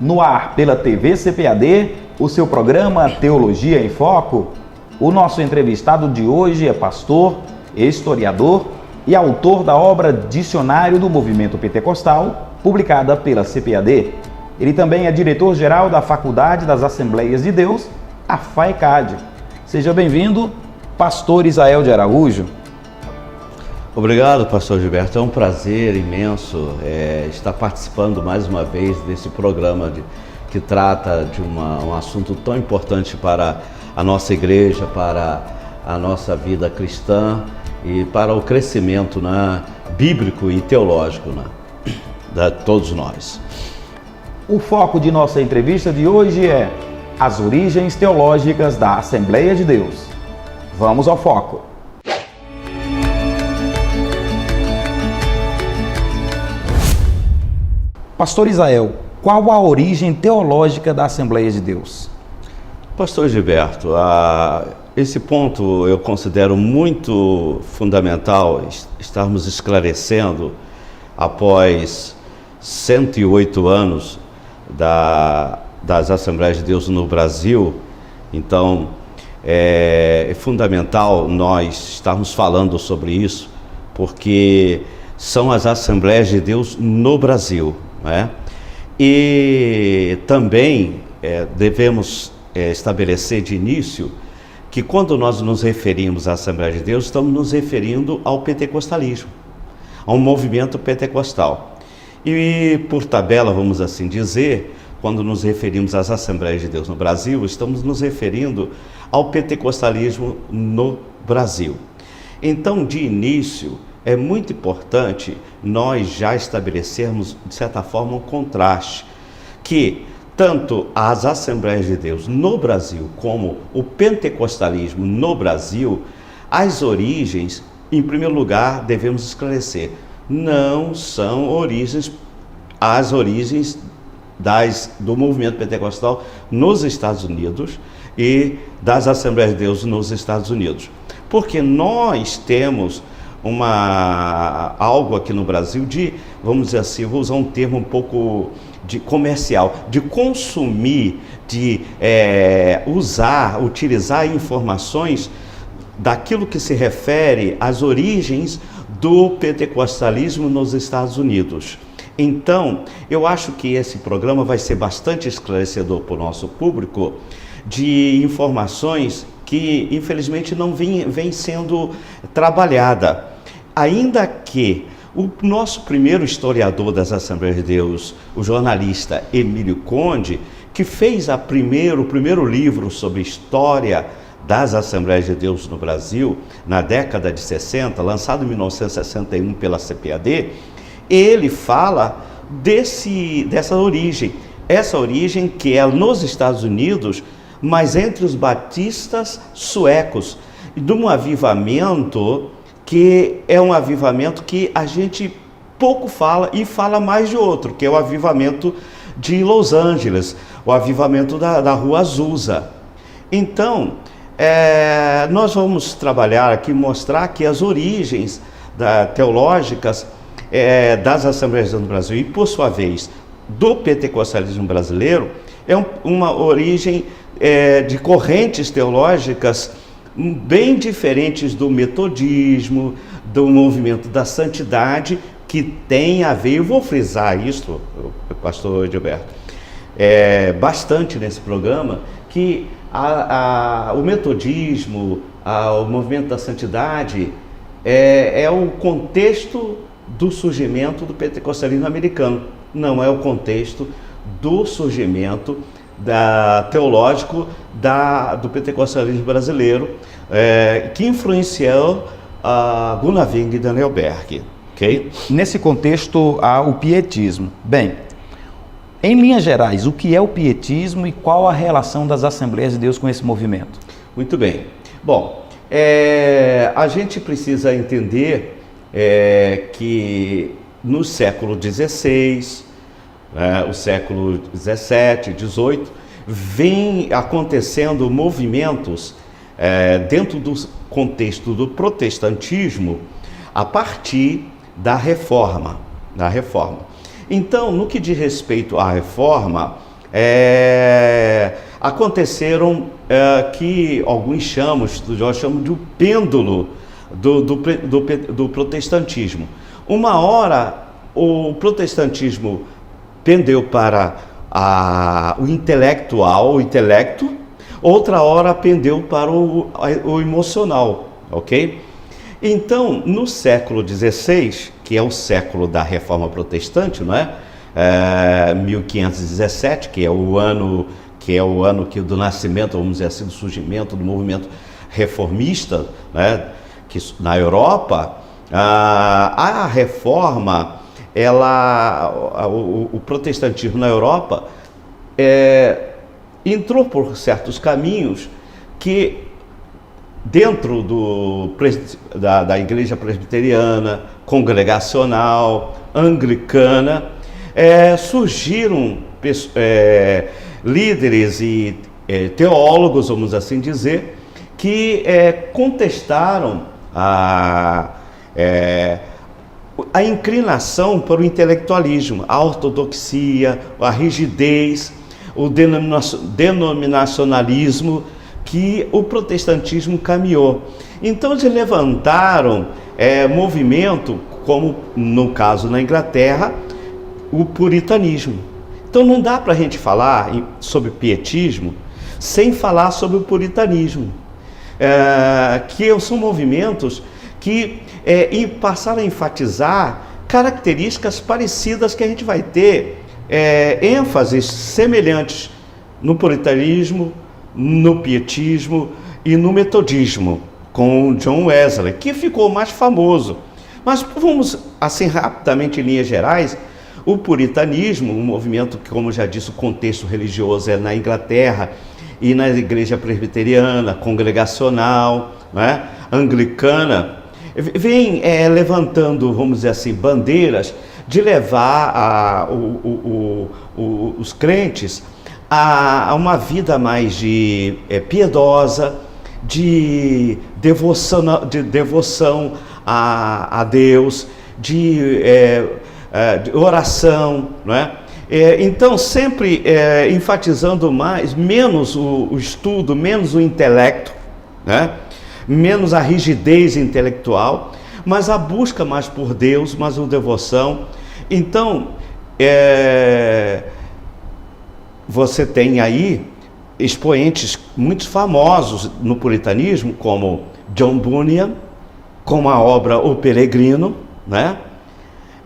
no ar pela TV CPAD, o seu programa Teologia em Foco. O nosso entrevistado de hoje é pastor, historiador e autor da obra Dicionário do Movimento Pentecostal, publicada pela CPAD. Ele também é diretor-geral da Faculdade das Assembleias de Deus, a FAECAD. Seja bem-vindo, pastor Isael de Araújo. Obrigado, pastor Gilberto. É um prazer imenso estar participando mais uma vez desse programa que trata de um assunto tão importante para a nossa igreja, para a nossa vida cristã e para o crescimento bíblico e teológico de todos nós. O foco de nossa entrevista de hoje é as origens teológicas da Assembleia de Deus. Vamos ao foco. Pastor Isael, qual a origem teológica da Assembleia de Deus? Pastor Gilberto, esse ponto eu considero muito fundamental estarmos esclarecendo após 108 anos das Assembleias de Deus no Brasil. Então, é fundamental nós estarmos falando sobre isso, porque são as Assembleias de Deus no Brasil, né? E também devemos estabelecer de início que quando nós nos referimos à Assembleia de Deus, estamos nos referindo ao pentecostalismo, ao movimento pentecostal. E por tabela, vamos assim dizer, quando nos referimos às Assembleias de Deus no Brasil, estamos nos referindo ao pentecostalismo no Brasil. Então, de início, é muito importante nós já estabelecermos, de certa forma, um contraste, que tanto as Assembleias de Deus no Brasil como o pentecostalismo no Brasil, as origens, em primeiro lugar, devemos esclarecer, não são as origens do movimento pentecostal nos Estados Unidos e das Assembleias de Deus nos Estados Unidos. Porque nós temos algo aqui no Brasil vamos dizer assim, vou usar um termo um pouco de comercial, de consumir, de utilizar informações daquilo que se refere às origens do pentecostalismo nos Estados Unidos. Então, eu acho que esse programa vai ser bastante esclarecedor para o nosso público, de informações que infelizmente não vem sendo trabalhada. Ainda que o nosso primeiro historiador das Assembleias de Deus, o jornalista Emílio Conde, que fez o primeiro livro sobre história das Assembleias de Deus no Brasil, na década de 60, lançado em 1961 pela CPAD, ele fala dessa origem, essa origem que é nos Estados Unidos, mas entre os batistas suecos, de um avivamento que é um avivamento que a gente pouco fala e fala mais de outro, que é o avivamento de Los Angeles, o avivamento da Rua Azusa. Então, nós vamos trabalhar aqui, mostrar que as origens teológicas das Assembleias de Deus no Brasil e, por sua vez, do pentecostalismo brasileiro, é uma origem de correntes teológicas bem diferentes do metodismo, do movimento da santidade, que tem a ver, eu vou frisar isso, pastor Gilberto, bastante nesse programa, que o metodismo, o movimento da santidade é o contexto do surgimento do pentecostalismo americano, não é o contexto do surgimento teológico do pentecostalismo brasileiro, que influenciou Gunnar Wing e Daniel Berg. Okay? Nesse contexto, há o pietismo. Bem, em linhas gerais, o que é o pietismo e qual a relação das Assembleias de Deus com esse movimento? Muito bem. Bom, a gente precisa entender que no século XVI, o século XVII, XVIII, vem acontecendo movimentos dentro do contexto do protestantismo a partir da reforma. Então, no que diz respeito à reforma, aconteceram que alguns chamam de o pêndulo do protestantismo. Uma hora o protestantismo pendeu para o intelectual, o intelecto, outra hora pendeu para o emocional, ok? Então, no século XVI, que é o século da Reforma Protestante, não é? 1517, que é o ano do nascimento, vamos dizer assim, do surgimento do movimento reformista, né? Que na Europa, a Reforma, o protestantismo na Europa entrou por certos caminhos que dentro da igreja presbiteriana, congregacional, anglicana, surgiram líderes e teólogos, vamos assim dizer, que contestaram a inclinação para o intelectualismo, a ortodoxia, a rigidez, o denominacionalismo que o protestantismo caminhou. Então eles levantaram movimento, como no caso na Inglaterra, o puritanismo. Então não dá para a gente falar sobre pietismo sem falar sobre o puritanismo, que são movimentos que passaram a enfatizar características parecidas que a gente vai ter ênfases semelhantes no puritanismo, no pietismo e no metodismo, com John Wesley, que ficou mais famoso. Mas vamos, assim, rapidamente, em linhas gerais, o puritanismo, um movimento que, como já disse, o contexto religioso é na Inglaterra e na igreja presbiteriana, congregacional, né, anglicana, vem levantando, vamos dizer assim, bandeiras de levar os crentes a uma vida mais piedosa, de devoção a Deus, de oração, não é? Então, sempre enfatizando menos o estudo, menos o intelecto, né? Menos a rigidez intelectual, mas a busca mais por Deus, mais a devoção. Então, você tem aí expoentes muito famosos no puritanismo, como John Bunyan, com a obra O Peregrino, né?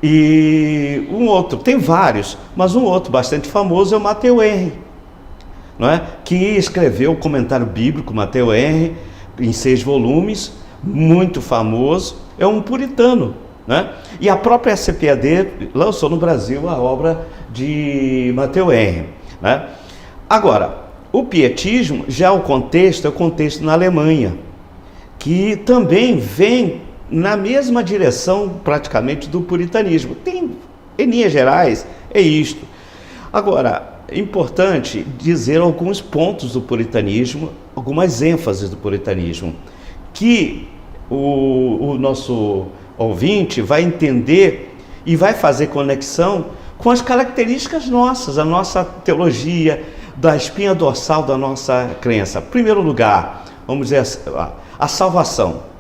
E um outro, tem vários, mas um outro bastante famoso é o Matthew Henry, não é? Que escreveu o comentário bíblico, Matthew Henry, em 6 volumes, muito famoso, é um puritano, né? E a própria CPAD lançou no Brasil a obra de Matthew Henry, né? Agora, o pietismo, já é o contexto na Alemanha, que também vem na mesma direção praticamente do puritanismo. Tem, em linhas gerais, é isto. Agora, é importante dizer alguns pontos do puritanismo, algumas ênfases do puritanismo, que o nosso ouvinte vai entender e vai fazer conexão com as características nossas, a nossa teologia, da espinha dorsal da nossa crença. Em primeiro lugar, vamos dizer, a salvação.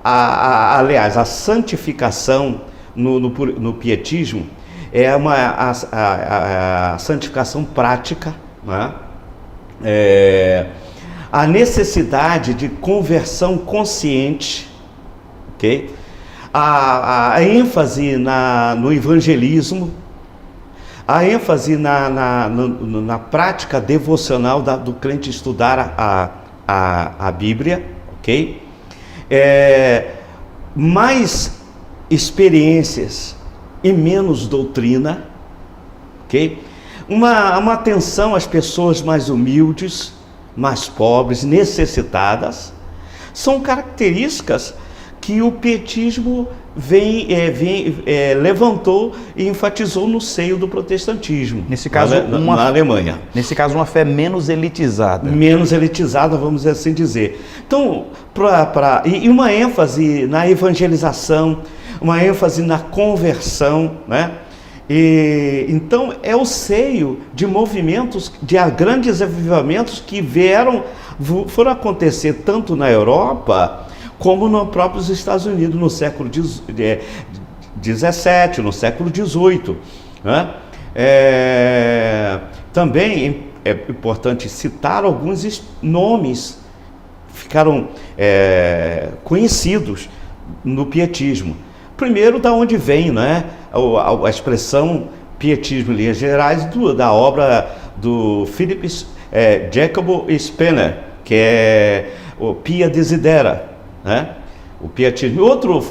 Aliás, a santificação no pietismo é a santificação prática, né? A necessidade de conversão consciente, ok? A ênfase no evangelismo, a ênfase na prática devocional do crente estudar a Bíblia, ok? Mais experiências e menos doutrina, ok? Uma atenção às pessoas mais humildes, mais pobres, necessitadas, são características que o pietismo levantou e enfatizou no seio do protestantismo. Nesse caso, na Alemanha. Nesse caso, uma fé menos elitizada. Menos elitizada, vamos assim dizer. Então, e uma ênfase na evangelização, uma ênfase na conversão, né? E então é o seio de movimentos, de grandes avivamentos que foram acontecer tanto na Europa como nos próprios Estados Unidos no século XVII, no século XVIII, né? Também é importante citar alguns nomes que ficaram conhecidos no pietismo. Primeiro, da onde vem, né, a expressão pietismo em linhas gerais da obra do Philip Jacobo Spener, que é o Pia Desidera, né? O pietismo. Outro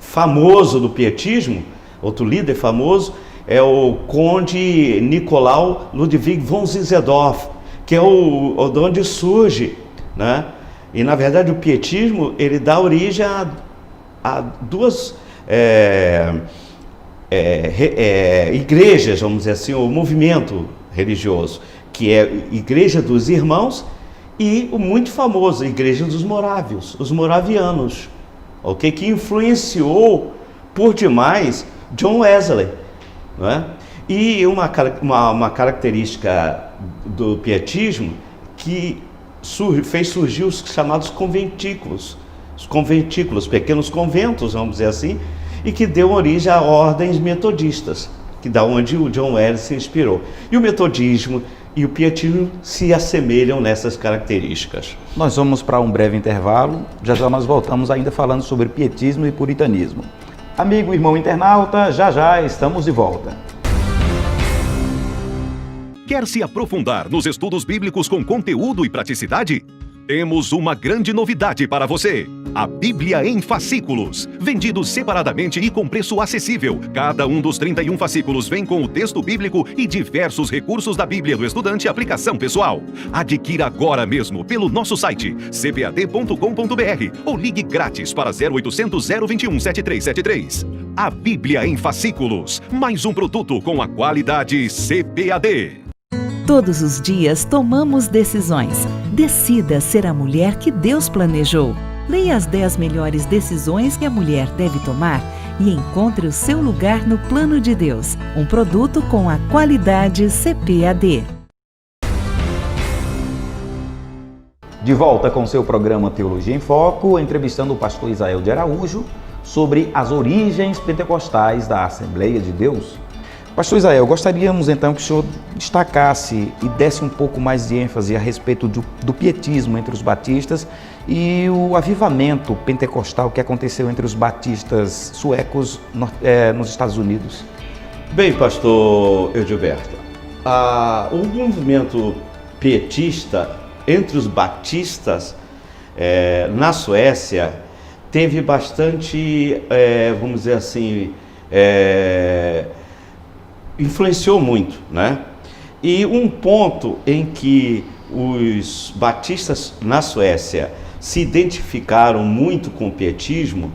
famoso do pietismo, outro líder famoso, é o conde Nicolau Ludwig von Zinzendorf, que é de onde surge, né? E na verdade o pietismo ele dá origem a duas igrejas, vamos dizer assim, o movimento religioso, que é a Igreja dos Irmãos e o muito famoso Igreja dos Morávios, os moravianos, okay? Que influenciou por demais John Wesley, não é? E uma característica do pietismo que fez surgir os chamados conventículos, pequenos conventos, vamos dizer assim, e que deu origem a ordens metodistas, que da onde o John Wesley se inspirou. E o metodismo e o pietismo se assemelham nessas características. Nós vamos para um breve intervalo, já já nós voltamos ainda falando sobre pietismo e puritanismo. Amigo, irmão internauta, já já estamos de volta. Quer se aprofundar nos estudos bíblicos com conteúdo e praticidade? Temos uma grande novidade para você. A Bíblia em fascículos, vendidos separadamente e com preço acessível. Cada um dos 31 fascículos vem com o texto bíblico e diversos recursos da Bíblia do estudante e aplicação pessoal. Adquira agora mesmo pelo nosso site cbad.com.br ou ligue grátis para 0800 021 7373. A Bíblia em fascículos, mais um produto com a qualidade CBAD. Todos os dias tomamos decisões. Decida ser a mulher que Deus planejou. Leia as 10 melhores decisões que a mulher deve tomar e encontre o seu lugar no plano de Deus. Um produto com a qualidade CPAD. De volta com seu programa Teologia em Foco, entrevistando o pastor Isael de Araújo sobre as origens pentecostais da Assembleia de Deus. Pastor Isael, gostaríamos então que o senhor destacasse e desse um pouco mais de ênfase a respeito do pietismo entre os batistas e o avivamento pentecostal que aconteceu entre os batistas suecos nos Estados Unidos. Bem, pastor Edilberto, o movimento pietista entre os batistas na Suécia teve bastante, vamos dizer assim, influenciou muito, né? E um ponto em que os batistas na Suécia se identificaram muito com o pietismo,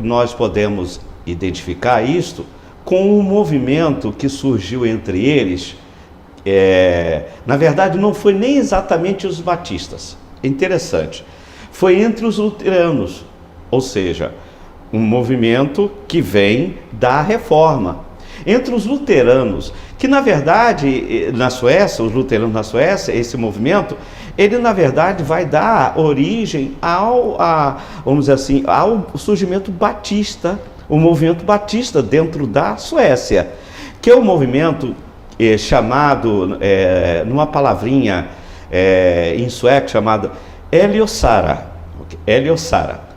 nós podemos identificar isto com um movimento que surgiu entre eles. Na verdade, não foi nem exatamente os batistas, é interessante, foi entre os luteranos, ou seja, um movimento que vem da Reforma. Entre os luteranos, que na verdade, na Suécia, os luteranos na Suécia, esse movimento, ele na verdade vai dar origem vamos dizer assim, ao surgimento batista, o movimento batista dentro da Suécia, que é um movimento chamado, numa palavrinha em sueco, chamado Eliosara.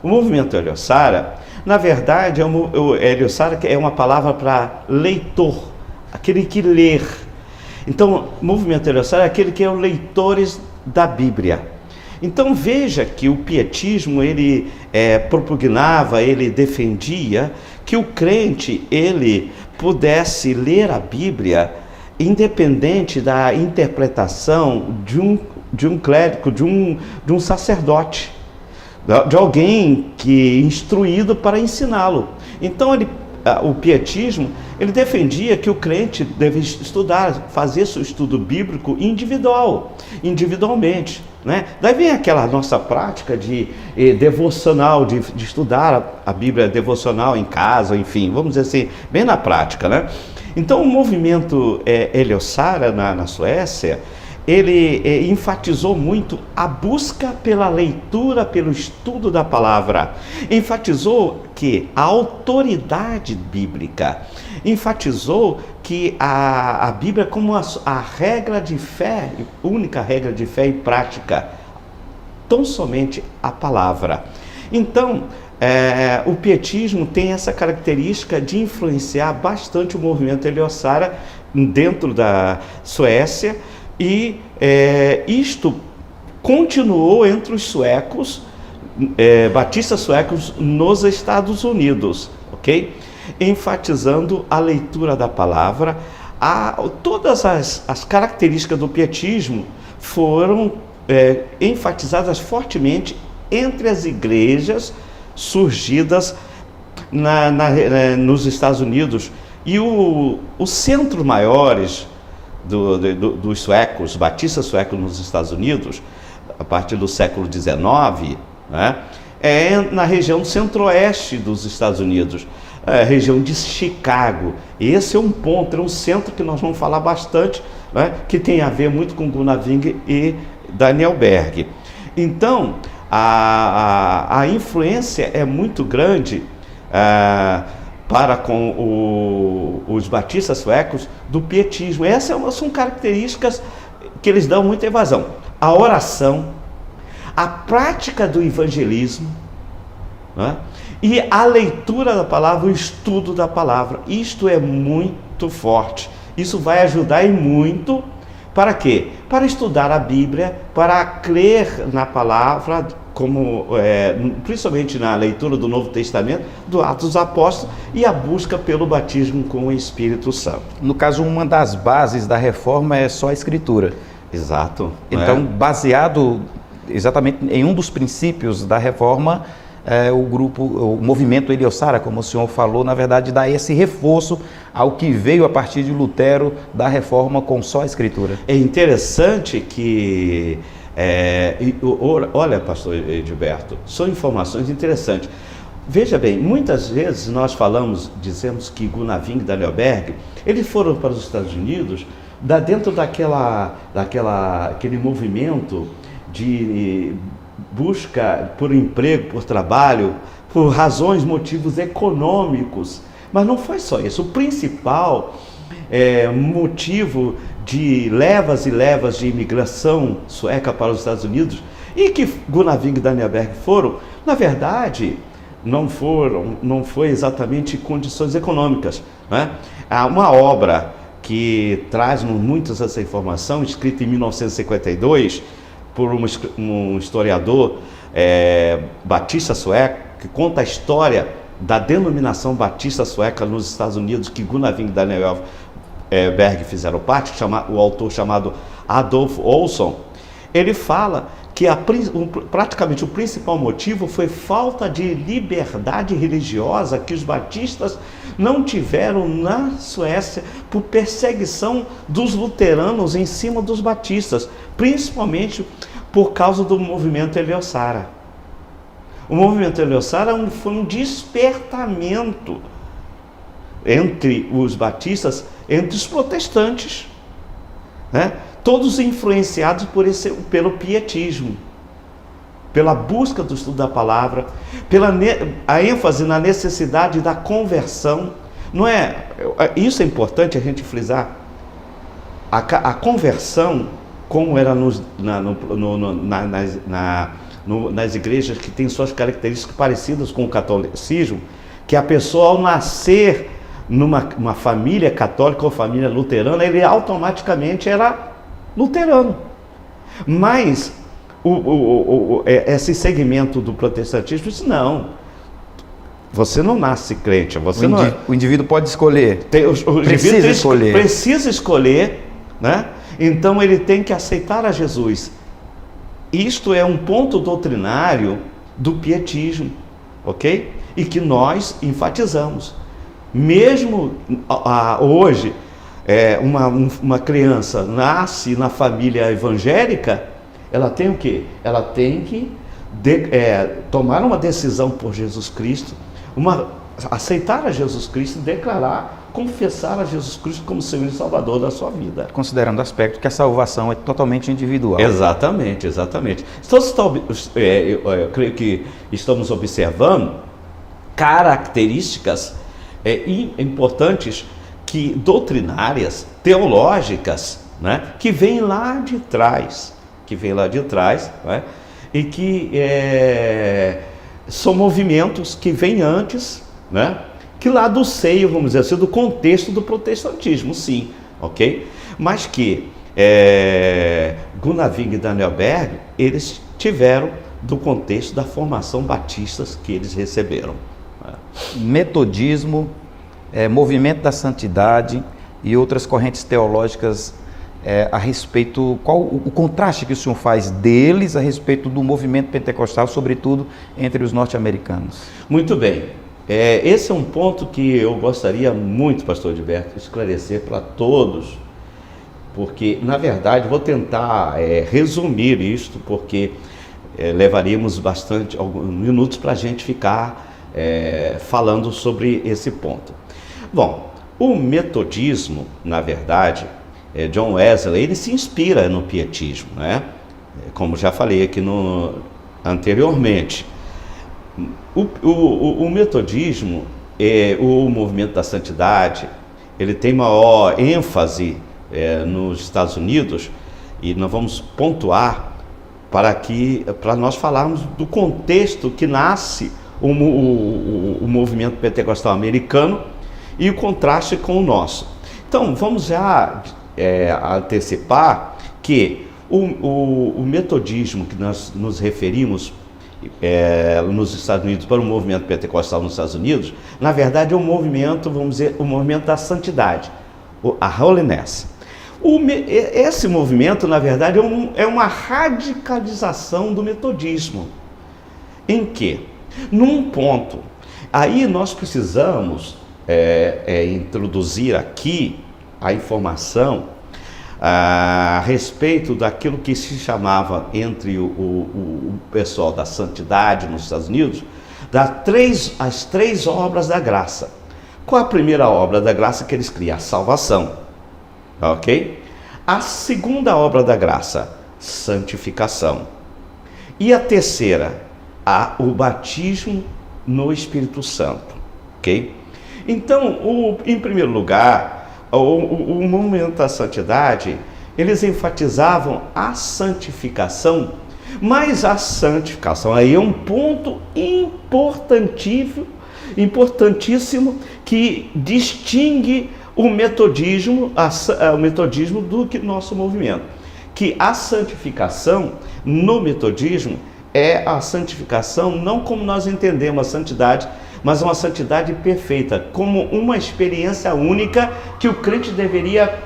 O movimento Eliosara, na verdade, Eliosara é uma palavra para leitor, aquele que ler. Então, o movimento Eliosara é aquele que é os leitores da Bíblia. Então, veja que o pietismo, ele propugnava, ele defendia que o crente, ele pudesse ler a Bíblia independente da interpretação de um clérigo, de um sacerdote, de alguém que instruído para ensiná-lo. Então o pietismo, ele defendia que o crente deve estudar, fazer seu estudo bíblico individualmente, né? Daí vem aquela nossa prática de devocional, de estudar a Bíblia devocional em casa, enfim, vamos dizer assim, bem na prática, né? Então o movimento Heliosara na Suécia, ele enfatizou muito a busca pela leitura, pelo estudo da palavra. Enfatizou que a autoridade bíblica, enfatizou que a Bíblia como a regra de fé, única regra de fé e prática, tão somente a palavra. Então, o pietismo tem essa característica de influenciar bastante o movimento Heliosara dentro da Suécia, e isto continuou entre os suecos, batistas suecos nos Estados Unidos, ok? Enfatizando a leitura da palavra. Todas as características do pietismo foram enfatizadas fortemente entre as igrejas surgidas nos Estados Unidos. E os centros maiores dos suecos, batistas suecos nos Estados Unidos, a partir do século XIX, né, na região centro-oeste dos Estados Unidos, região de Chicago. Esse é um ponto, é um centro que nós vamos falar bastante, né, que tem a ver muito com Gunnar Wing e Daniel Berg. Então, a influência é muito grande para com os batistas suecos do pietismo. Essas são características que eles dão muita evasão. A oração, a prática do evangelismo, né? E a leitura da palavra, o estudo da palavra. Isto é muito forte. Isso vai ajudar e muito para quê? Para estudar a Bíblia, para crer na palavra, principalmente na leitura do Novo Testamento, do Atos dos Apóstolos, e a busca pelo batismo com o Espírito Santo. No caso, uma das bases da reforma é só a Escritura. Exato. Então, baseado exatamente em um dos princípios da reforma, o movimento Heliosara, como o senhor falou, na verdade dá esse reforço ao que veio a partir de Lutero da reforma com só a Escritura. É interessante que olha, pastor Edilberto, são informações interessantes. Veja bem, muitas vezes nós dizemos que Gunnar Wing e Daniel Berg, eles foram para os Estados Unidos dentro daquele movimento de busca por emprego, por trabalho, por motivos econômicos. Mas não foi só isso. O principal motivo de levas e levas de imigração sueca para os Estados Unidos, e que Gunnar Wing e Daniel Berg foram, na verdade, não foi exatamente condições econômicas, né? Há uma obra que traz muitas essa informação, escrita em 1952, por um historiador batista sueco, que conta a história da denominação batista sueca nos Estados Unidos, que Gunnar Wing e Daniel Berg fizeram parte, o autor chamado Adolf Olson. Ele fala que praticamente o principal motivo foi falta de liberdade religiosa que os batistas não tiveram na Suécia por perseguição dos luteranos em cima dos batistas, principalmente por causa do movimento Heliosara. O movimento Heliosara foi um despertamento entre os batistas, entre os protestantes, né? Todos influenciados pelo pietismo, pela busca do estudo da palavra, a ênfase na necessidade da conversão. Isso é importante a gente frisar. A conversão, como era nas igrejas que têm suas características parecidas com o catolicismo, que a pessoa, ao nascer numa família católica ou família luterana, ele automaticamente era luterano. Mas esse segmento do protestantismo diz: não, você não nasce crente, o indivíduo pode escolher, precisa escolher, né? Então ele tem que aceitar a Jesus. Isto é um ponto doutrinário do pietismo, ok? E que nós enfatizamos. Mesmo hoje, uma criança nasce na família evangélica, ela tem o quê? Ela tem que tomar uma decisão por Jesus Cristo, aceitar a Jesus Cristo, declarar, confessar a Jesus Cristo como Senhor e Salvador da sua vida. Considerando o aspecto que a salvação é totalmente individual. Exatamente, exatamente. Então, eu creio que estamos observando características importantes, doutrinárias, teológicas, né, que vêm lá de trás, né, e que são movimentos que vêm antes, né, que lá do seio, vamos dizer assim, do contexto do protestantismo, sim, ok? Mas que Gunnar Wing e Daniel Berg, eles tiveram do contexto da formação batistas que eles receberam. Metodismo, movimento da santidade e outras correntes teológicas a respeito, qual o contraste que o senhor faz deles a respeito do movimento pentecostal, sobretudo entre os norte-americanos? Muito bem. Esse é um ponto que eu gostaria muito, pastor Edberto, esclarecer para todos, porque, na verdade, vou tentar resumir isto, porque levaríamos alguns minutos para a gente ficar falando sobre esse ponto. Bom, o metodismo, na verdade, John Wesley, ele se inspira no pietismo, né? Como já falei aqui anteriormente. O metodismo, o movimento da santidade, ele tem maior ênfase nos Estados Unidos, e nós vamos pontuar para nós falarmos do contexto que nasce o movimento pentecostal americano e o contraste com o nosso. Então, vamos já antecipar que o metodismo que nós nos referimos nos Estados Unidos, para o movimento pentecostal nos Estados Unidos, na verdade é um movimento, vamos dizer, o movimento da santidade, a holiness. Esse movimento, na verdade, é uma radicalização do metodismo. Em que? Num ponto, aí nós precisamos introduzir aqui a informação a respeito daquilo que se chamava entre o pessoal da santidade nos Estados Unidos, as três obras da graça. Qual a primeira obra da graça que eles criam? A salvação, ok? A segunda obra da graça, santificação. E a terceira, o batismo no Espírito Santo, ok? Então, em primeiro lugar, o movimento da santidade, eles enfatizavam a santificação, mas a santificação aí é um ponto importantíssimo que distingue o metodismo do que nosso movimento, que a santificação no metodismo é a santificação não como nós entendemos a santidade, mas uma santidade perfeita, como uma experiência única que o crente deveria,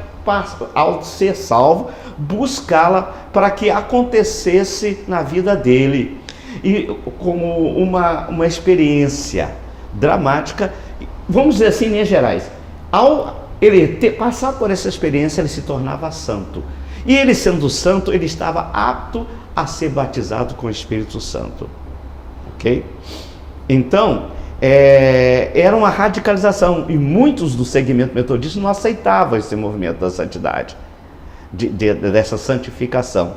ao ser salvo, buscá-la para que acontecesse na vida dele, e como uma experiência dramática, vamos dizer assim, em linhas gerais. Ao ele passar por essa experiência, ele se tornava santo, e ele sendo santo, ele estava apto a ser batizado com o Espírito Santo, ok? Então, era uma radicalização, e muitos do segmento metodista não aceitavam esse movimento da santidade, dessa santificação.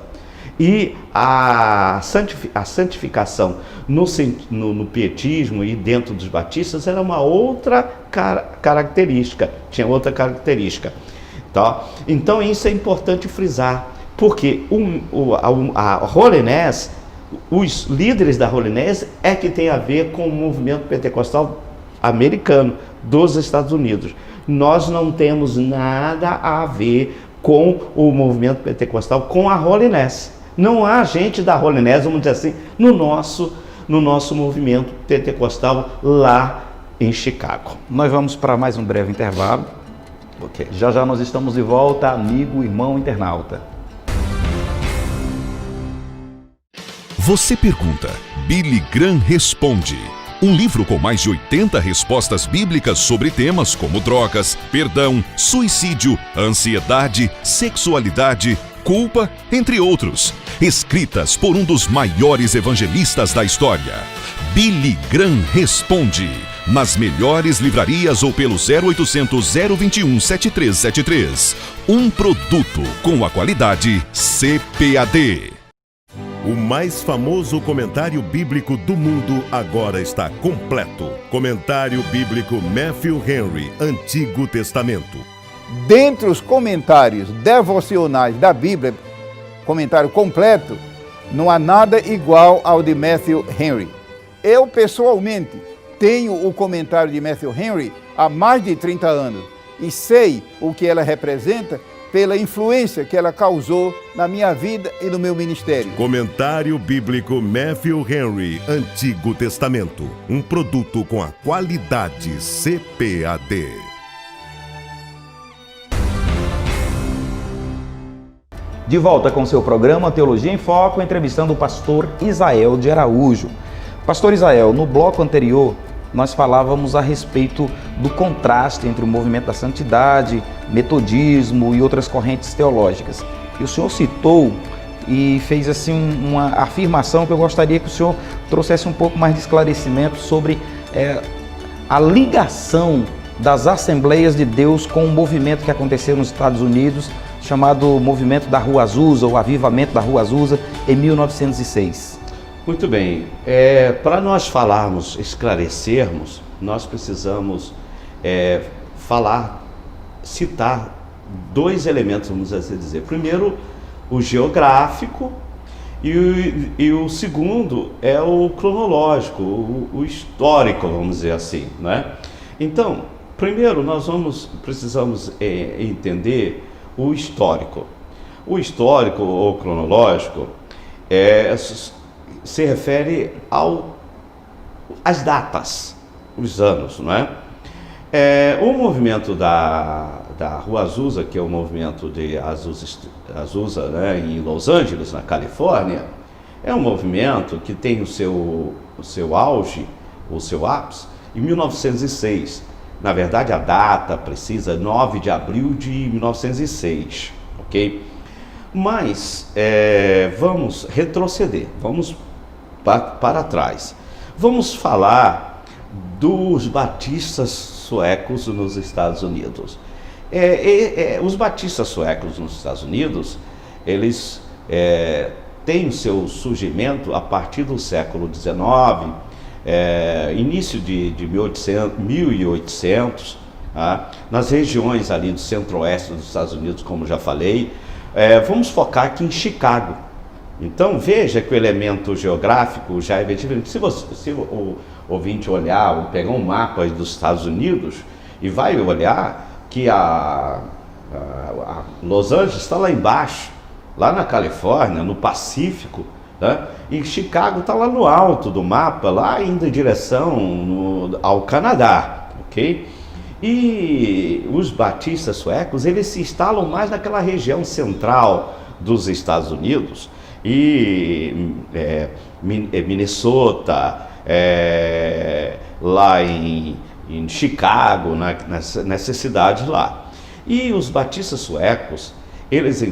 E a santificação no pietismo e dentro dos batistas era uma outra característica, tinha outra característica. Tá? Então isso é importante frisar, porque a holiness, os líderes da holiness é que tem a ver com o movimento pentecostal americano dos Estados Unidos. Nós não temos nada a ver com o movimento pentecostal, com a holiness. Não há gente da holiness, vamos dizer assim, no nosso movimento pentecostal lá em Chicago. Nós vamos para mais um breve intervalo. Okay. Já já nós estamos de volta, amigo, irmão internauta. Você pergunta, Billy Graham responde. Um livro com mais de 80 respostas bíblicas sobre temas como drogas, perdão, suicídio, ansiedade, sexualidade, culpa, entre outros. Escritas por um dos maiores evangelistas da história. Billy Graham Responde. Nas melhores livrarias ou pelo 0800 021 7373. Um produto com a qualidade CPAD. O mais famoso comentário bíblico do mundo agora está completo. Comentário bíblico Matthew Henry, Antigo Testamento. Dentre os comentários devocionais da Bíblia, comentário completo, não há nada igual ao de Matthew Henry. Eu, pessoalmente, tenho o comentário de Matthew Henry há mais de 30 anos e sei o que ela representa pela influência que ela causou na minha vida e no meu ministério. Comentário bíblico Matthew Henry, Antigo Testamento. Um produto com a qualidade CPAD. De volta com seu programa Teologia em Foco, entrevistando o pastor Isael de Araújo. Pastor Isael, no bloco anterior, nós falávamos a respeito do contraste entre o movimento da santidade, metodismo e outras correntes teológicas. E o senhor citou e fez assim uma afirmação que eu gostaria que o senhor trouxesse um pouco mais de esclarecimento sobre a ligação das Assembleias de Deus com um movimento que aconteceu nos Estados Unidos, chamado Movimento da Rua Azusa, ou Avivamento da Rua Azusa, em 1906. Muito bem, para nós falarmos, esclarecermos, nós precisamos citar dois elementos, vamos assim dizer. Primeiro, o geográfico e o segundo é o cronológico, o histórico, vamos dizer assim, né? Então, primeiro nós precisamos entender o histórico. O histórico ou cronológico se refere às datas, os anos, não é? O movimento da Rua Azusa, que é o movimento de Azusa, né, em Los Angeles, na Califórnia, é um movimento que tem o seu auge, o seu ápice, em 1906. Na verdade, a data precisa é 9 de abril de 1906, ok? Mas vamos retroceder, vamos para trás. Vamos falar dos batistas suecos nos Estados Unidos. Os batistas suecos nos Estados Unidos, eles têm o seu surgimento a partir do século XIX, início de 1800, nas regiões ali do centro-oeste dos Estados Unidos, como já falei. Vamos focar aqui em Chicago. Então veja que o elemento geográfico já é diferente. Se o ouvinte olhar ou pegar um mapa dos Estados Unidos e vai olhar que a Los Angeles está lá embaixo, lá na Califórnia, no Pacífico, né? E Chicago está lá no alto do mapa, lá indo em direção ao Canadá, ok? E os batistas suecos, eles se instalam mais naquela região central dos Estados Unidos, e Minnesota, lá em Chicago, nessas cidades lá. E os batistas suecos, eles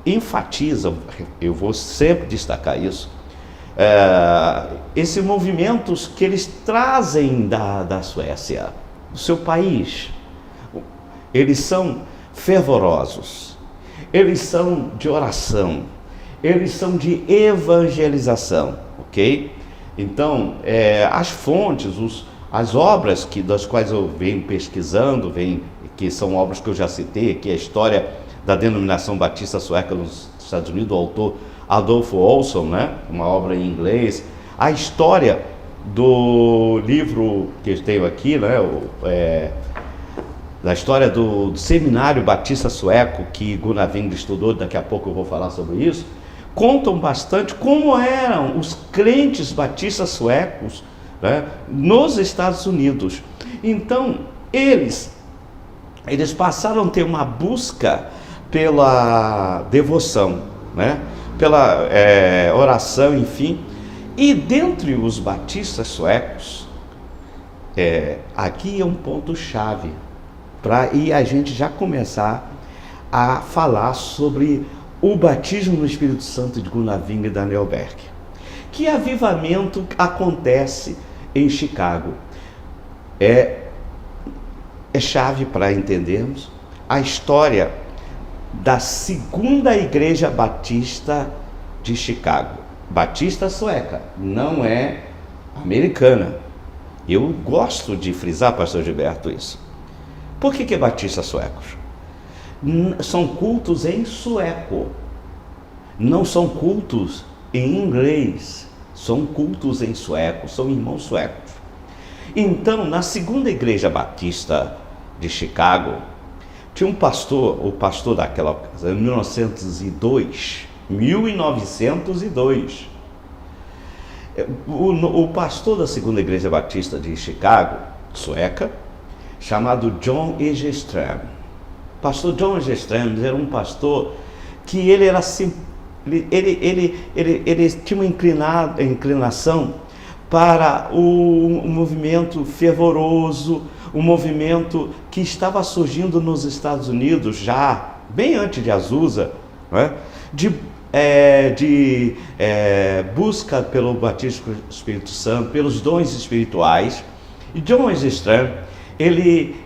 enfatizam, eu vou sempre destacar isso, esses movimentos que eles trazem da Suécia, do seu país. Eles são fervorosos, eles são de oração, eles são de evangelização, ok? Então, as fontes, as obras das quais eu venho pesquisando, que são obras que eu já citei, que é a história da denominação batista sueca nos Estados Unidos, do autor Adolfo Olson, né? Uma obra em inglês. A história do livro que eu tenho aqui, né? Da história do Seminário Batista Sueco, que Gunnar Wingre estudou, daqui a pouco eu vou falar sobre isso, contam bastante como eram os crentes batistas suecos, né, nos Estados Unidos. Então, eles passaram a ter uma busca pela devoção, né, pela oração, enfim, E dentre os batistas suecos, aqui é um ponto-chave para a gente já começar a falar sobre o batismo no Espírito Santo de Gunnar Wingre e Daniel Berg. Que avivamento acontece em Chicago? É chave para entendermos a história da segunda igreja batista de Chicago. Batista sueca, não é americana. Eu gosto de frisar, pastor Gilberto, isso. Por que é batista suecos? São cultos em sueco, não são cultos em inglês, são cultos em sueco, são irmãos suecos. Então, na segunda igreja batista de Chicago, tinha um pastor, o pastor daquela ocasião, em 1902, o pastor da segunda igreja batista de Chicago, sueca, chamado John Egeström. Pastor John Egeström era um pastor que ele era assim, ele tinha uma inclinação para o movimento fervoroso, um movimento que estava surgindo nos Estados Unidos já bem antes de Azusa, não é? de busca pelo batismo do Espírito Santo, pelos dons espirituais. E John Egeström, ele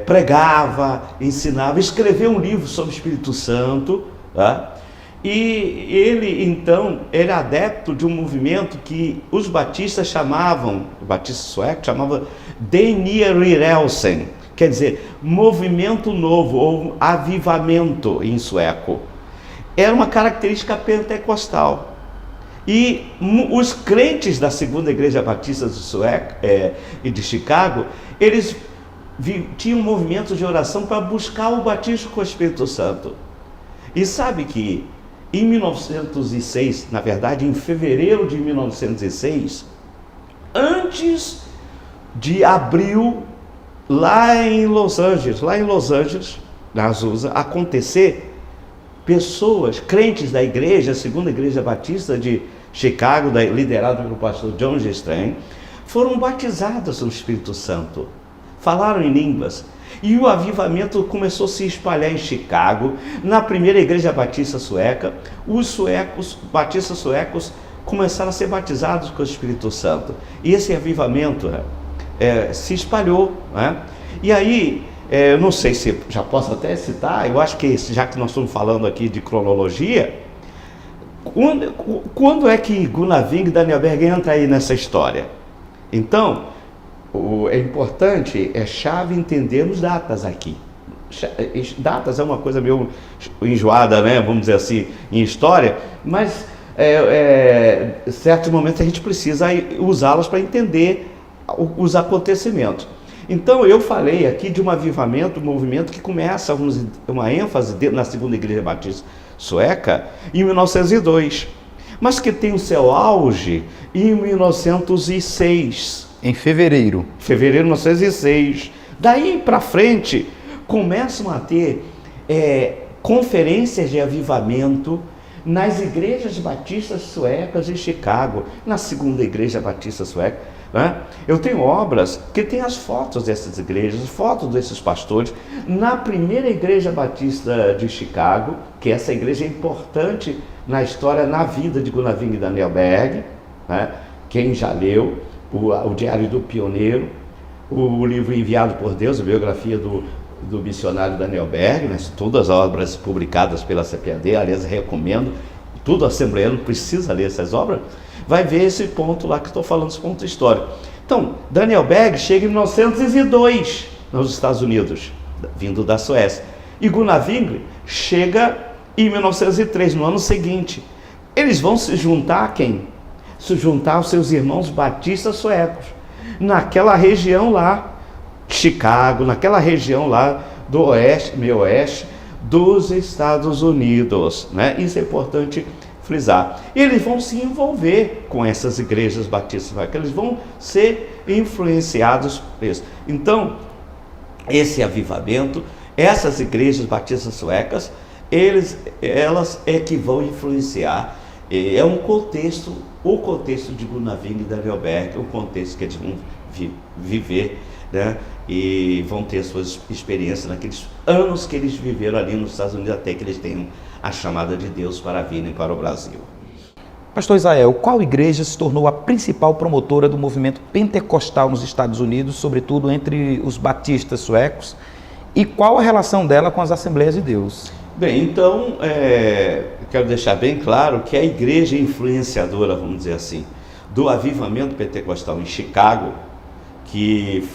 pregava, ensinava, escreveu um livro sobre o Espírito Santo, tá? E ele então era adepto de um movimento que os batistas chamavam, o batista sueco chamava Den nya rörelsen, quer dizer, movimento novo ou avivamento em sueco. Era uma característica pentecostal. E os crentes da segunda igreja batista e de Chicago, eles tinham movimentos de oração para buscar o batismo com o Espírito Santo. E sabe que em 1906, na verdade em fevereiro de 1906, antes de abril, lá em Los Angeles, na Azusa, acontecer, pessoas, crentes da igreja, a segunda igreja batista de Chicago, liderada pelo pastor John Egeström, foram batizadas no Espírito Santo, falaram em línguas, e o avivamento começou a se espalhar em Chicago. Na primeira igreja batista sueca, os batistas suecos começaram a ser batizados com o Espírito Santo, e esse avivamento se espalhou, né? E aí, eu não sei se já posso até citar, eu acho que já que nós estamos falando aqui de cronologia, quando é que Gunnar Wingre e Daniel Berg entra aí nessa história? Então, é importante, é chave entendermos datas aqui. Datas é uma coisa meio enjoada, né? Vamos dizer assim, em história, mas em certos momentos a gente precisa usá-las para entender os acontecimentos. Então eu falei aqui de um avivamento, um movimento que começa, uma ênfase na segunda igreja batista sueca em 1902, mas que tem o seu auge em 1906. Em fevereiro de 1906. Daí para frente começam a ter conferências de avivamento nas igrejas batistas suecas em Chicago, na segunda igreja batista sueca, né? Eu tenho obras que tem as fotos dessas igrejas, fotos desses pastores. Na primeira igreja batista de Chicago, que essa igreja é importante na história, na vida de Gunnar Wingre e Daniel Berg, né? Quem já leu o Diário do Pioneiro, o livro Enviado por Deus, a biografia do missionário Daniel Berg, né? Todas as obras publicadas pela CPAD, aliás, recomendo, todo assembleano precisa ler essas obras, vai ver esse ponto lá que estou falando, esse ponto histórico. Então, Daniel Berg chega em 1902 nos Estados Unidos, vindo da Suécia, e Gunnar Wingre chega em 1903, no ano seguinte. Eles vão se juntar a quem? Se juntar aos seus irmãos batistas suecos, naquela região lá, Chicago, naquela região lá do meio oeste dos Estados Unidos, né? Isso é importante frisar. E eles vão se envolver com essas igrejas batistas suecas, eles vão ser influenciados por isso. Então, esse avivamento, essas igrejas batistas suecas, elas é que vão influenciar é um contexto, o contexto de Gunaving e Danielberg, o contexto que eles vão viver, né? E vão ter suas experiências naqueles anos que eles viveram ali nos Estados Unidos, até que eles tenham a chamada de Deus para virem para o Brasil. Pastor Israel, qual igreja se tornou a principal promotora do movimento pentecostal nos Estados Unidos, sobretudo entre os batistas suecos, e qual a relação dela com as Assembleias de Deus? Bem, então, quero deixar bem claro que a igreja influenciadora, vamos dizer assim, do avivamento pentecostal em Chicago, que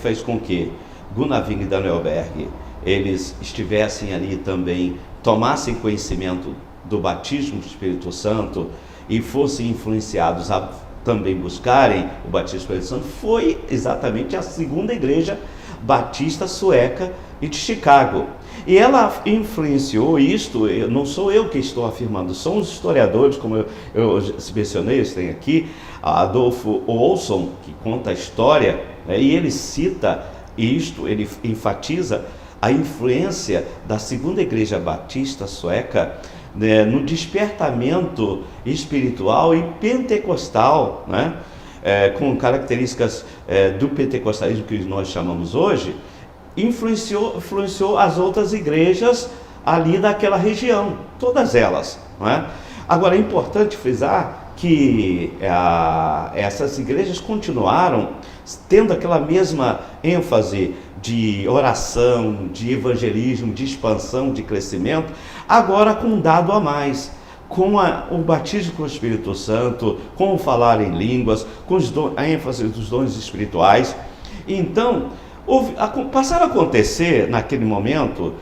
fez com que Gunaving e Danielberg, eles estivessem ali também, tomassem conhecimento do batismo do Espírito Santo e fossem influenciados a também buscarem o batismo do Espírito Santo, foi exatamente a segunda igreja batista sueca e de Chicago. E ela influenciou isto, não sou eu que estou afirmando, são os historiadores, como eu mencionei, eu tenho aqui, Adolfo Olson, que conta a história, né, e ele cita isto, ele enfatiza a influência da segunda igreja batista sueca, né, no despertamento espiritual e pentecostal, né, com características do pentecostalismo que nós chamamos hoje, influenciou as outras igrejas ali daquela região, todas elas, não é? Agora é importante frisar que essas igrejas continuaram tendo aquela mesma ênfase de oração, de evangelismo, de expansão, de crescimento, agora com um dado a mais, com o batismo com o Espírito Santo, com o falar em línguas, com a ênfase dos dons espirituais. Então, passaram a acontecer, naquele momento,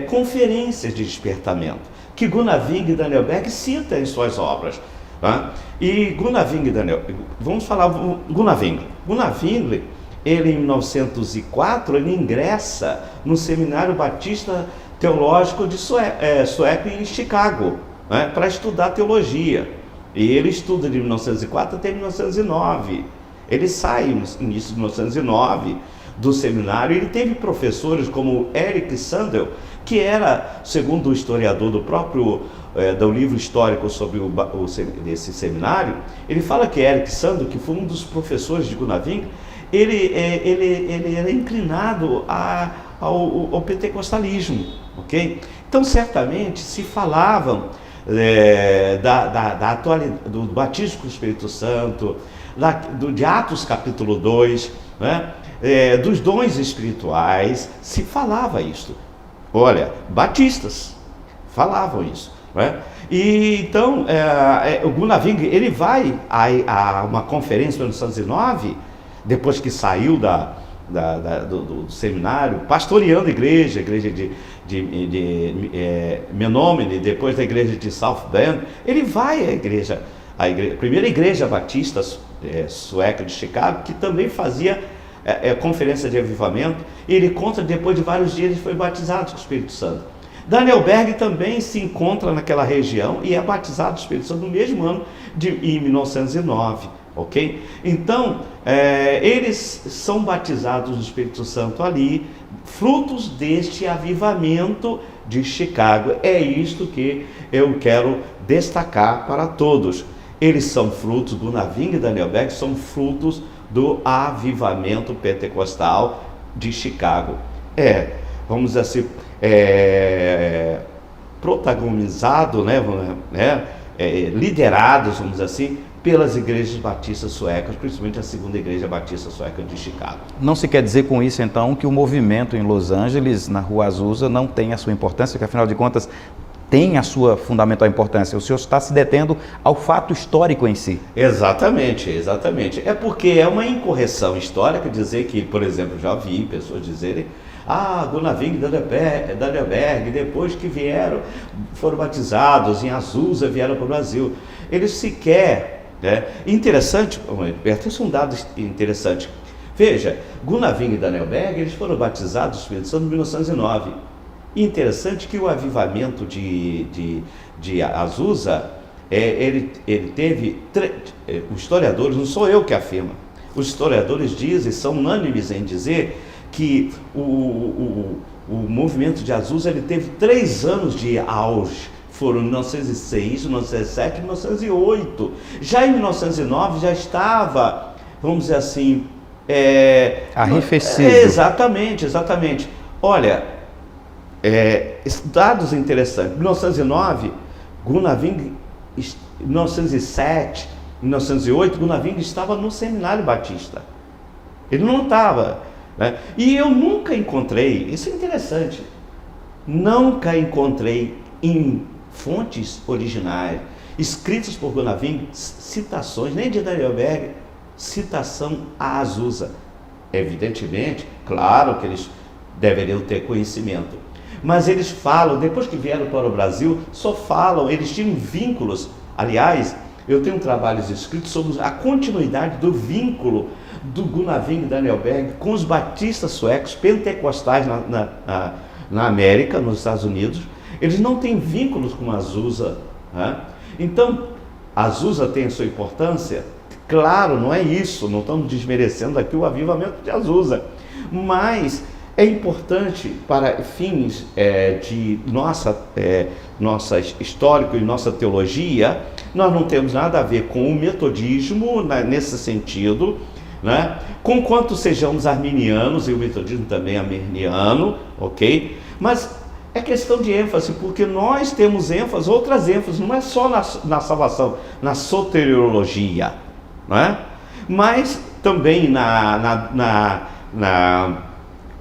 conferências de despertamento, que Gunaving e Danielberg citam em suas obras. Tá? E Gunaving e Danielberg, vamos falar Gunaving. Gunaving, ele em 1904, ele ingressa no Seminário Batista Teológico de sueco em Chicago, né, para estudar teologia. E ele estuda de 1904 até 1909. Ele sai no início de 1909 do seminário. Ele teve professores como Eric Sandel, que era, segundo o historiador do próprio do livro histórico sobre esse seminário, ele fala que Eric Sandel, que foi um dos professores de Gunaving, ele era inclinado ao pentecostalismo, ok? Então, certamente, se falavam da atualidade, do batismo com o Espírito Santo, de Atos capítulo 2, né? Dos dons espirituais, se falava isto. Olha, batistas falavam isso, né? E então, o Gunaving, ele vai a uma conferência em 1909, depois que saiu do seminário, pastoreando a igreja de Menominee, depois da igreja de South Bend. Ele vai à primeira igreja batista sueca de Chicago, que também fazia conferência de avivamento. E ele conta, depois de vários dias, ele foi batizado com o Espírito Santo. Danielberg também se encontra naquela região e é batizado com o Espírito Santo no mesmo ano, em 1909. Ok? Então, eles são batizados no Espírito Santo ali, frutos deste avivamento de Chicago. É isto que eu quero destacar para todos. Eles são frutos, Gunaving e Danielberg são frutos do avivamento pentecostal de Chicago. Vamos dizer assim, protagonizado, liderados, vamos dizer assim, pelas igrejas batistas suecas, principalmente a segunda igreja batista sueca de Chicago. Não se quer dizer com isso, então, que o movimento em Los Angeles, na Rua Azusa, não tem a sua importância, que afinal de contas tem a sua fundamental importância. O senhor está se detendo ao fato histórico em si. Exatamente, exatamente. É porque é uma incorreção histórica dizer que, por exemplo, já vi pessoas dizerem: Gunaving e Danielberg, depois que foram batizados em Azusa, vieram para o Brasil. Eles sequer... Interessante, esse é um dado interessante. Veja, Gunaving e Danielberg, eles foram batizados no Espírito Santo em 1909. Interessante que o avivamento de Azusa, ele teve... Os historiadores, não sou eu que afirmo, os historiadores dizem, são unânimes em dizer que o movimento de Azusa, ele teve 3 anos de auge. foram 1906, 1907, 1908. Já em 1909 já estava, vamos dizer assim, arrefecido. Exatamente. Olha, dados interessantes. Em 1909, Gunnar Wing, 1907, 1908, Gunnar Wing estava no Seminário Batista. Ele não estava, né? E eu nunca encontrei, isso é interessante, nunca encontrei em fontes originais, escritas por Gunnar Wing, citações, nem de Daniel Berg, citação a Azusa. Evidentemente, claro que eles deveriam ter conhecimento, mas eles falam, depois que vieram para o Brasil, só falam, eles tinham vínculos. Aliás, eu tenho trabalhos escritos sobre a continuidade do vínculo do Gunnar Wing e Daniel Berg com os batistas suecos, pentecostais na América, nos Estados Unidos. Eles não têm vínculos com a Azusa, né? Então, a Azusa tem a sua importância, claro, não é isso, não estamos desmerecendo aqui o avivamento de Azusa, mas é importante para fins de nossa histórico e nossa teologia. Nós não temos nada a ver com o metodismo nesse sentido, né? Conquanto sejamos arminianos, e o metodismo também é arminiano, ok? Mas é questão de ênfase, porque nós temos ênfase, outras ênfases, não é só na salvação, na soteriologia, né? Mas também na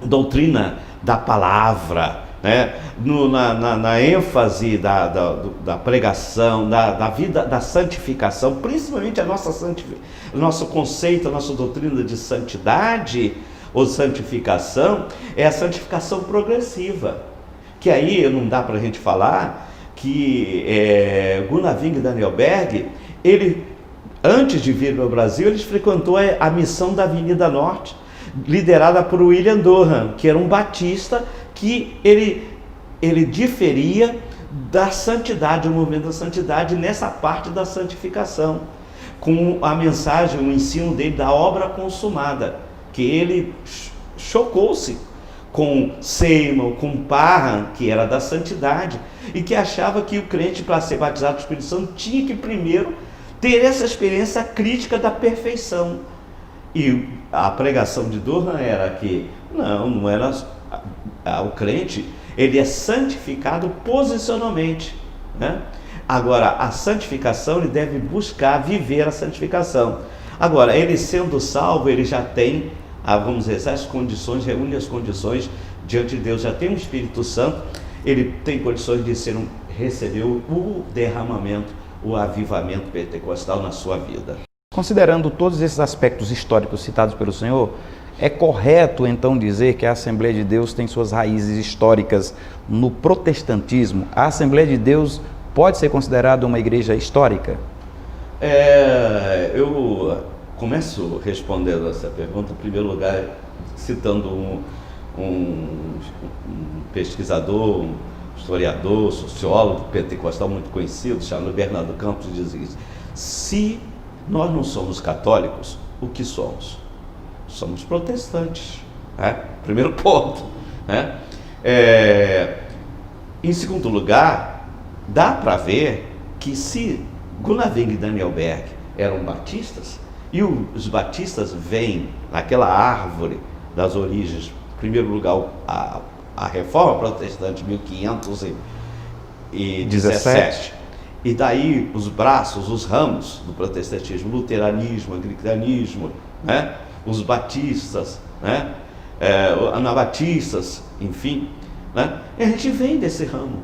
doutrina da palavra, né? Na ênfase da pregação, da vida, da santificação, principalmente nosso conceito, a nossa doutrina de santidade ou santificação, é a santificação progressiva, que aí não dá para a gente falar que Gunnar Wing e Daniel Berg, antes de vir para o Brasil, eles frequentou a missão da Avenida Norte, liderada por William Durham, que era um batista, que ele diferia da santidade, o movimento da santidade, nessa parte da santificação, com a mensagem, o ensino dele da obra consumada, que ele chocou-se com Seymour, com Parham, que era da santidade, e que achava que o crente, para ser batizado do Espírito Santo, tinha que primeiro ter essa experiência crítica da perfeição. E a pregação de Durham era que não era o crente, ele é santificado posicionalmente, né? Agora, a santificação, ele deve buscar viver a santificação. Agora, ele sendo salvo, ele já tem, vamos dizer, as condições, reúne as condições diante de Deus, já tem o Espírito Santo, ele tem condições de receber o derramamento, o avivamento pentecostal na sua vida. Considerando todos esses aspectos históricos citados pelo senhor, é correto então dizer que a Assembleia de Deus tem suas raízes históricas no protestantismo? A Assembleia de Deus pode ser considerada uma igreja histórica? Eu começo respondendo essa pergunta, em primeiro lugar, citando um pesquisador, um historiador, sociólogo pentecostal muito conhecido, chamado Bernardo Campos, diz isso: se nós não somos católicos, o que somos? Somos protestantes, né? Primeiro ponto, né? Em segundo lugar, dá para ver que se Gunnar Wing e Daniel Berg eram batistas, e os batistas vêm naquela árvore das origens, em primeiro lugar a reforma protestante de 1517, e daí os braços, os ramos do protestantismo, luteranismo, anglicanismo, né? Os batistas, né? Anabatistas, enfim, né? E a gente vem desse ramo,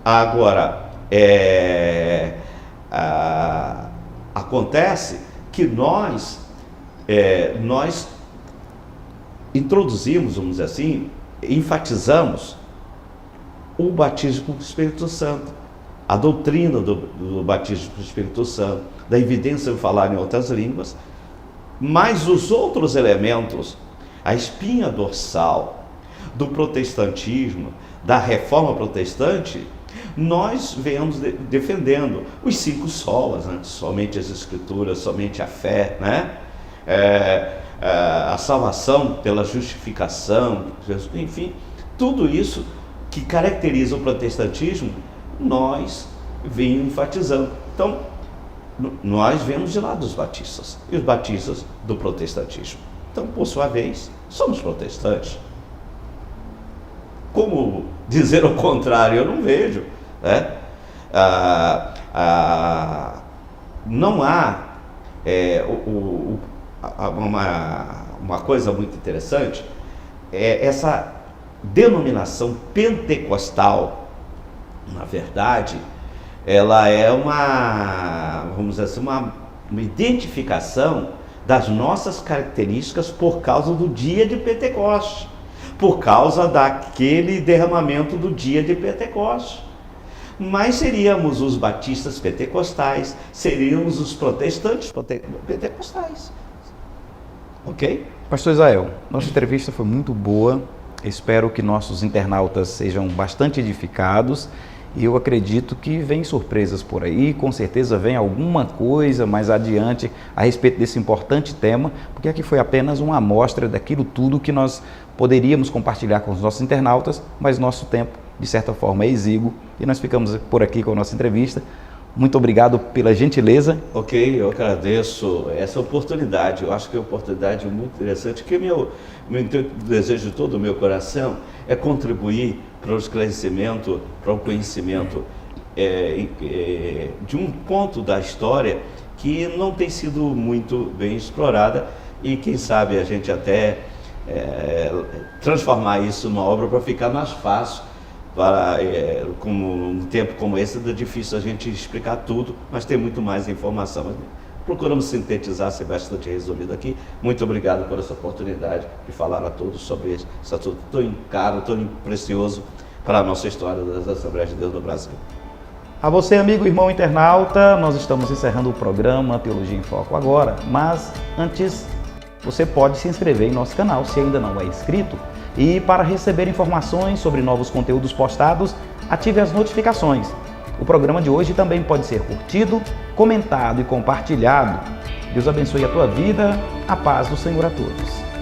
Agora, acontece que nós introduzimos, vamos dizer assim, enfatizamos o batismo com o Espírito Santo, a doutrina do batismo com o Espírito Santo, da evidência de falar em outras línguas, mas os outros elementos, a espinha dorsal do protestantismo, da reforma protestante, nós viemos defendendo os 5 solas, né? Somente as Escrituras, somente a fé, né? A salvação pela justificação, enfim, tudo isso que caracteriza o protestantismo, nós vimos enfatizando. Então, nós vemos de lá dos batistas, e os batistas do protestantismo. Então, por sua vez, somos protestantes. Como dizer o contrário, eu não vejo, né? Não há uma coisa muito interessante, essa denominação pentecostal, na verdade, ela é vamos dizer assim, uma identificação das nossas características por causa do dia de Pentecostes, por causa daquele derramamento do dia de Pentecostes. Mas seríamos os batistas pentecostais, seríamos os protestantes pentecostais. Ok? Pastor Israel, nossa entrevista foi muito boa. Espero que nossos internautas sejam bastante edificados. E eu acredito que vem surpresas por aí, com certeza vem alguma coisa mais adiante a respeito desse importante tema, porque aqui foi apenas uma amostra daquilo tudo que nós poderíamos compartilhar com os nossos internautas, mas nosso tempo, de certa forma, é exíguo e nós ficamos por aqui com a nossa entrevista. Muito obrigado pela gentileza. Ok, eu agradeço essa oportunidade. Eu acho que é uma oportunidade muito interessante, que meu desejo de todo o meu coração é contribuir para o esclarecimento, para o conhecimento de um ponto da história que não tem sido muito bem explorada, e quem sabe a gente até transformar isso numa obra para ficar mais fácil. Como um tempo como esse, é difícil a gente explicar tudo, mas tem muito mais informação. Procuramos sintetizar, ser bastante resumido aqui. Muito obrigado por essa oportunidade de falar a todos sobre esse assunto tão caro, tão precioso para a nossa história das Assembleias de Deus no Brasil. A você, amigo, irmão internauta, nós estamos encerrando o programa Teologia em Foco agora, mas antes você pode se inscrever em nosso canal, se ainda não é inscrito. E para receber informações sobre novos conteúdos postados, ative as notificações. O programa de hoje também pode ser curtido, comentado e compartilhado. Deus abençoe a tua vida, a paz do Senhor a todos.